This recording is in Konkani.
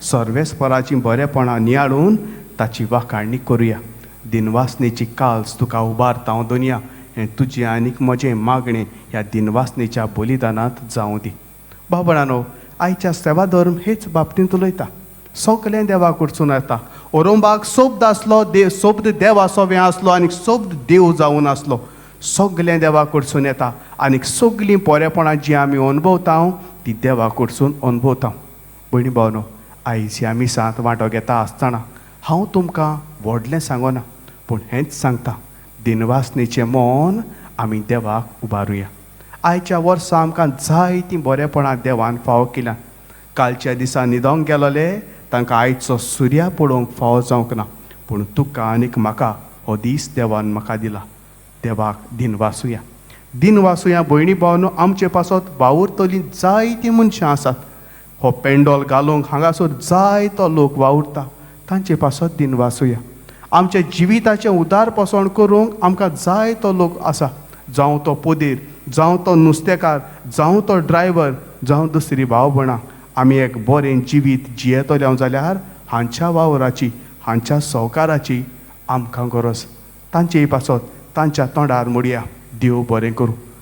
सर्वेस्पराची बरेपणां नियाळून ताची वाखाणणी करुया. दिनवासनेची काल्स तुका उबारता हांव दोनया. हें तुजें आनीक म्हजें मागणें ह्या दिनवासनेच्या बलिदानांत जावं दी. बाबणानो, आयच्या सेवा धर्म हेच बाबतींत उलयता. सगलें देवा कडसून येता. ओरोंबाक सोबद आसलो, सोबद देवाचो वें आसलो आनीक सोबद देव जावन आसलो. सगलें देवा कडसून येता आनीक सगलीं बरेपणां जीं आमी अनुभवता ती देवा कडसून अनुभवता. भयणी भावनो, आयच्या मिसांत वांटो घेता आसतना हांव तुमकां व्हडलें सांगना, पूण हेंच सांगता, दिनवासनेचें मन आमी देवाक उबारुया. आयच्या वर्सा आमकां जायतीं बरेपणां देवान फावो केल्यां. कालच्या दिसा न्हिदोंक गेलोले तांकां आयचो सुर्या पळोवंक फावो जावंक ना, पूण तुका आनीक म्हाका हो दीस देवान म्हाका दिला. देवाक दिन वासुया. दिन वासुया भयणी भावनो. आमचे पासत वावुरतलीं जायतीं मनशां आसात. हो पेंडोल घालूंक हांगासर जायतो लोक वावुरता. तांचे पासत दिन वासुया. आमच्या जिविताचें उदारपसण करूंक आमकां जायतो लोक आसा. जावं तो पोदेर, जावं तो नुस्तेकार, जावं तो ड्रायव्हर, जावं दुसरी भाव भयणां. आमी एक बरें जिवीत जियेतले जाल्यार हांच्या वावराची, हांच्या सहकाराची आमकां गरज. तांचेय पासत तांच्या तोंडार म्हणया, देव बरें करूं.